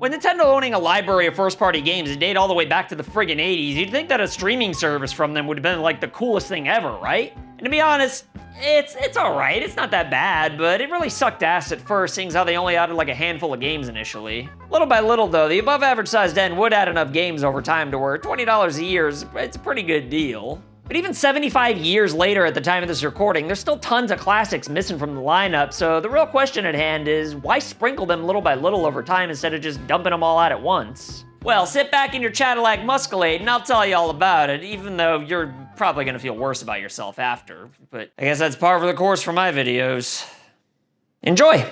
With Nintendo owning a library of first-party games that date all the way back to the friggin' 80s, you'd think that a streaming service from them would have been like the coolest thing ever, right? And to be honest, it's alright, it's not that bad, but it really sucked ass at first, seeing as how they only added like a handful of games initially. Little by little though, the above average sized den would add enough games over time to where $20 a year it's a pretty good deal. But even 75 years later at the time of this recording, there's still tons of classics missing from the lineup, so the real question at hand is, why sprinkle them little by little over time instead of just dumping them all out at once? Well, sit back in your Cadillac Muscalade and I'll tell you all about it, even though you're probably gonna feel worse about yourself after. But I guess that's par for the course for my videos. Enjoy!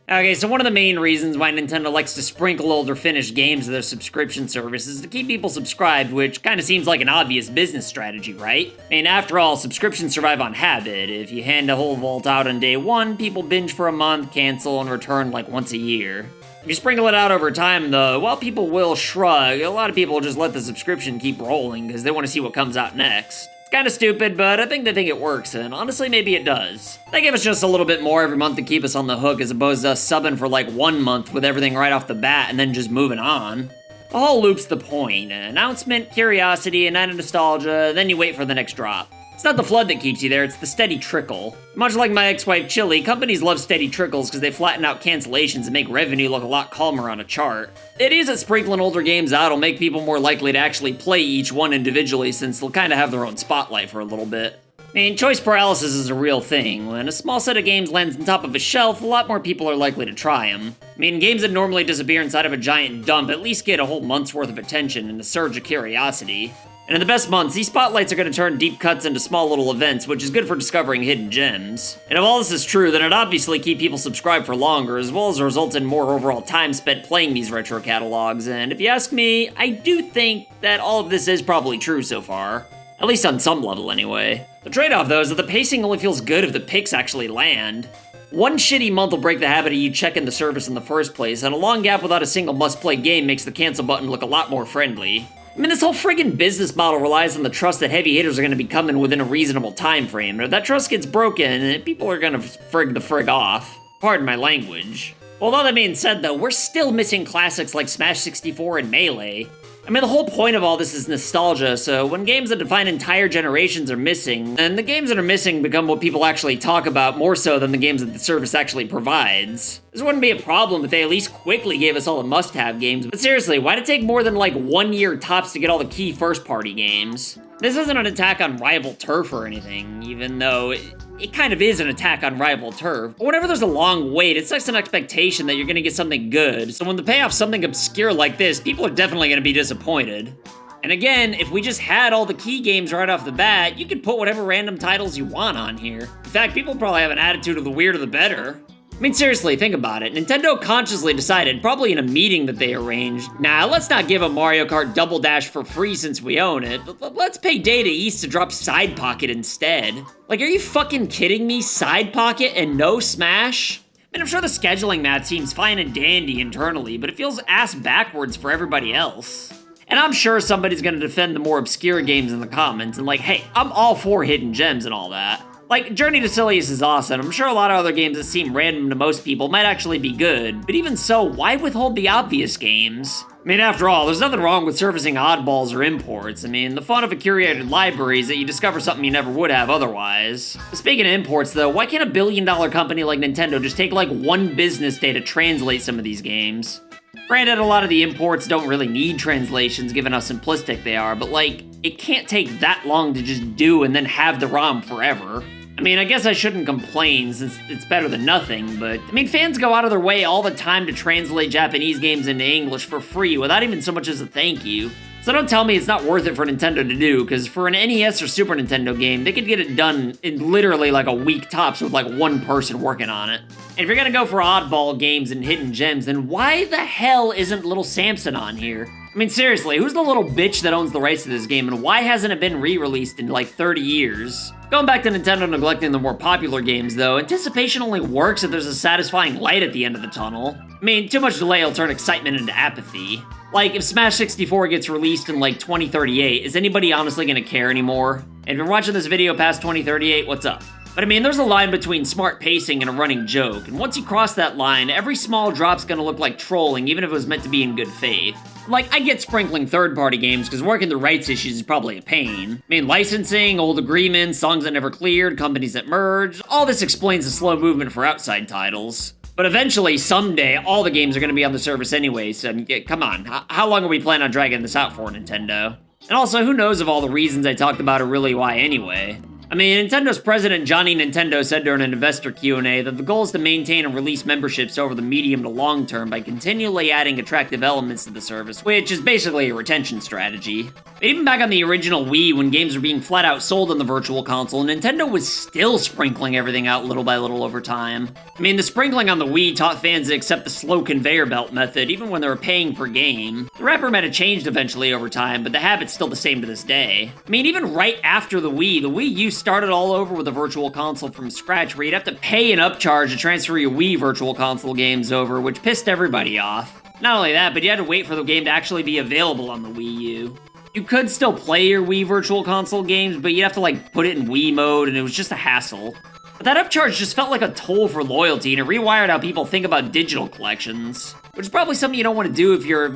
Okay, so one of the main reasons why Nintendo likes to sprinkle older finished games to their subscription service is to keep people subscribed, which kind of seems like an obvious business strategy, right? I mean, after all, subscriptions survive on habit. If you hand a whole vault out on day one, people binge for a month, cancel, and return like once a year. If you sprinkle it out over time, though, while people will shrug, a lot of people just let the subscription keep rolling because they want to see what comes out next. It's kind of stupid, but I think they think it works, and honestly, maybe it does. They give us just a little bit more every month to keep us on the hook, as opposed to us subbing for like 1 month with everything right off the bat and then just moving on. The whole loop's the point. Announcement, curiosity, a night of nostalgia, then you wait for the next drop. It's not the flood that keeps you there, it's the steady trickle. Much like my ex-wife Chili, companies love steady trickles because they flatten out cancellations and make revenue look a lot calmer on a chart. It is that sprinkling older games out will make people more likely to actually play each one individually, since they'll kind of have their own spotlight for a little bit. I mean, choice paralysis is a real thing. When a small set of games lands on top of a shelf, a lot more people are likely to try them. I mean, games that normally disappear inside of a giant dump at least get a whole month's worth of attention and a surge of curiosity. And in the best months, these spotlights are going to turn deep cuts into small little events, which is good for discovering hidden gems. And if all this is true, then it'd obviously keep people subscribed for longer, as well as result in more overall time spent playing these retro catalogs. And if you ask me, I do think that all of this is probably true so far. At least on some level, anyway. The trade-off, though, is that the pacing only feels good if the picks actually land. One shitty month will break the habit of you checking the service in the first place, and a long gap without a single must-play game makes the cancel button look a lot more friendly. I mean, this whole friggin' business model relies on the trust that heavy hitters are gonna be coming within a reasonable time frame. If that trust gets broken, people are gonna frig the frig off. Pardon my language. Although that being said, though, we're still missing classics like Smash 64 and Melee. I mean, the whole point of all this is nostalgia, so when games that define entire generations are missing, then the games that are missing become what people actually talk about more so than the games that the service actually provides. This wouldn't be a problem if they at least quickly gave us all the must-have games, but seriously, why'd it take more than like 1 year tops to get all the key first-party games? This isn't an attack on rival turf or anything, even though it kind of is an attack on rival turf. But whenever there's a long wait, it sets an expectation that you're gonna get something good, so when the payoff's something obscure like this, people are definitely gonna be disappointed. And again, if we just had all the key games right off the bat, you could put whatever random titles you want on here. In fact, people probably have an attitude of the weirder the better. I mean, seriously, think about it. Nintendo consciously decided, probably in a meeting that they arranged, nah, let's not give a Mario Kart Double Dash for free since we own it, but let's pay Data East to drop Side Pocket instead. Like, are you fucking kidding me? Side Pocket and no Smash? I mean, I'm sure the scheduling math seems fine and dandy internally, but it feels ass backwards for everybody else. And I'm sure somebody's gonna defend the more obscure games in the comments and like, hey, I'm all for hidden gems and all that. Like, Journey to Silius is awesome. I'm sure a lot of other games that seem random to most people might actually be good, but even so, why withhold the obvious games? I mean, after all, there's nothing wrong with servicing oddballs or imports. I mean, the fun of a curated library is that you discover something you never would have otherwise. Speaking of imports, though, why can't a billion-dollar company like Nintendo just take like 1 business day to translate some of these games? Granted, a lot of the imports don't really need translations given how simplistic they are, but like, it can't take that long to just do and then have the ROM forever. I mean, I guess I shouldn't complain since it's better than nothing, but I mean, fans go out of their way all the time to translate Japanese games into English for free without even so much as a thank you. So don't tell me it's not worth it for Nintendo to do, because for an NES or Super Nintendo game, they could get it done in literally like a week tops with like 1 person working on it. And if you're gonna go for oddball games and hidden gems, then why the hell isn't Little Samson on here? I mean, seriously, who's the little bitch that owns the rights to this game, and why hasn't it been re-released in like 30 years? Going back to Nintendo neglecting the more popular games, though, anticipation only works if there's a satisfying light at the end of the tunnel. I mean, too much delay will turn excitement into apathy. Like, if Smash 64 gets released in like 2038, is anybody honestly gonna care anymore? And if you're watching this video past 2038, what's up? But I mean, there's a line between smart pacing and a running joke, and once you cross that line, every small drop's gonna look like trolling, even if it was meant to be in good faith. Like, I get sprinkling third-party games, because working the rights issues is probably a pain. I mean, licensing, old agreements, songs that never cleared, companies that merged, all this explains the slow movement for outside titles. But eventually, someday, all the games are gonna be on the service anyway, so come on, how long are we planning on dragging this out for, Nintendo? And also, who knows if all the reasons I talked about are really why anyway? I mean, Nintendo's president Johnny Nintendo said during an investor Q&A that the goal is to maintain and release memberships over the medium to long term by continually adding attractive elements to the service, which is basically a retention strategy. But even back on the original Wii, when games were being flat out sold on the Virtual Console, Nintendo was still sprinkling everything out little by little over time. I mean, the sprinkling on the Wii taught fans to accept the slow conveyor belt method, even when they were paying per game. The wrapper might have changed eventually over time, but the habit's still the same to this day. I mean, even right after the Wii U started all over with a Virtual Console from scratch, where you'd have to pay an upcharge to transfer your Wii Virtual Console games over, which pissed everybody off. Not only that, but you had to wait for the game to actually be available on the Wii U. You could still play your Wii Virtual Console games, but you'd have to like put it in Wii mode, and it was just a hassle. But that upcharge just felt like a toll for loyalty, and it rewired how people think about digital collections. Which is probably something you don't want to do if you're,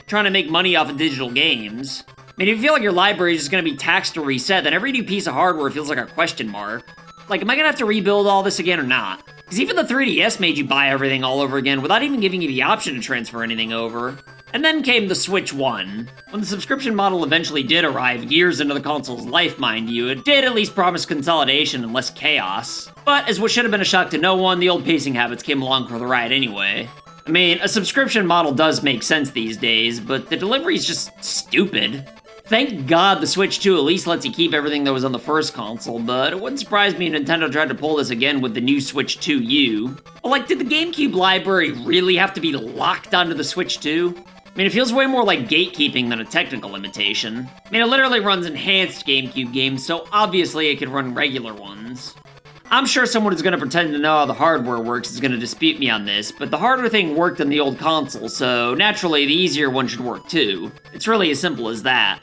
trying to make money off of digital games. I mean, if you feel like your library is just gonna be taxed or reset, then every new piece of hardware feels like a question mark. Like, am I gonna have to rebuild all this again or not? Because even the 3DS made you buy everything all over again without even giving you the option to transfer anything over. And then came the Switch 1. When the subscription model eventually did arrive, years into the console's life, mind you, it did at least promise consolidation and less chaos. But as what should have been a shock to no one, the old pacing habits came along for the ride anyway. I mean, a subscription model does make sense these days, but the delivery's just stupid. Thank God the Switch 2 at least lets you keep everything that was on the first console, but it wouldn't surprise me if Nintendo tried to pull this again with the new Switch 2U. But like, did the GameCube library really have to be locked onto the Switch 2? I mean, it feels way more like gatekeeping than a technical limitation. I mean, it literally runs enhanced GameCube games, so obviously it could run regular ones. I'm sure someone who's gonna pretend to know how the hardware works is gonna dispute me on this, but the harder thing worked on the old console, so naturally the easier one should work too. It's really as simple as that.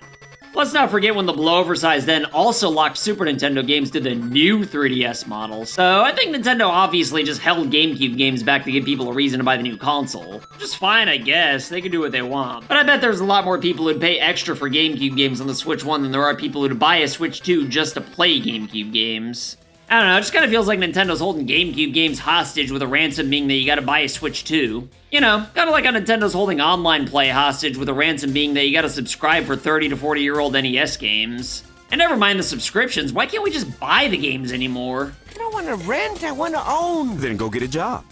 Let's not forget when the below-oversized then also locked Super Nintendo games to the new 3DS model, so I think Nintendo obviously just held GameCube games back to give people a reason to buy the new console. Which is fine, I guess, they can do what they want. But I bet there's a lot more people who'd pay extra for GameCube games on the Switch 1 than there are people who'd buy a Switch 2 just to play GameCube games. I don't know, it just kind of feels like Nintendo's holding GameCube games hostage with a ransom being that you gotta buy a Switch 2. You know, kind of like how Nintendo's holding online play hostage with a ransom being that you gotta subscribe for 30 to 40-year-old NES games. And never mind the subscriptions, why can't we just buy the games anymore? I don't want to rent, I want to own. Then go get a job.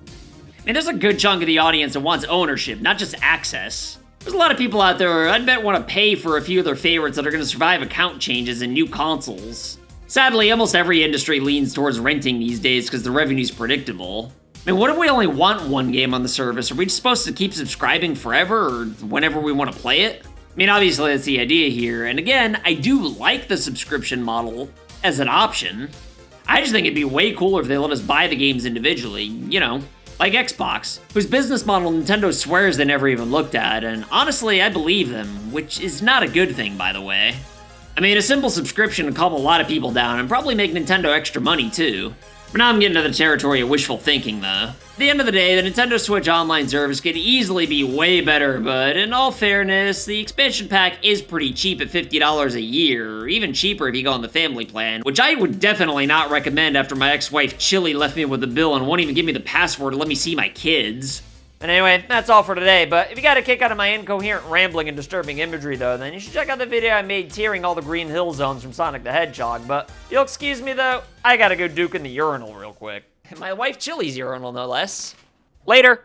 I mean, there's a good chunk of the audience that wants ownership, not just access. There's a lot of people out there who I'd bet want to pay for a few of their favorites that are gonna survive account changes and new consoles. Sadly, almost every industry leans towards renting these days because the revenue's predictable. I mean, what if we only want one game on the service? Are we just supposed to keep subscribing forever or whenever we want to play it? I mean, obviously that's the idea here, and again, I do like the subscription model as an option. I just think it'd be way cooler if they let us buy the games individually, like Xbox, whose business model Nintendo swears they never even looked at, and honestly, I believe them, which is not a good thing, by the way. I mean, a simple subscription would calm a lot of people down and probably make Nintendo extra money too. But now I'm getting to the territory of wishful thinking though. At the end of the day, the Nintendo Switch Online service could easily be way better, but in all fairness, the expansion pack is pretty cheap at $50 a year, or even cheaper if you go on the family plan, which I would definitely not recommend after my ex-wife Chili left me with the bill and won't even give me the password to let me see my kids. But anyway, that's all for today, but if you got a kick out of my incoherent rambling and disturbing imagery though, then you should check out the video I made tearing all the green hill zones from Sonic the Hedgehog, but you'll excuse me though, I gotta go duke in the urinal real quick. And my wife Chili's urinal, no less. Later!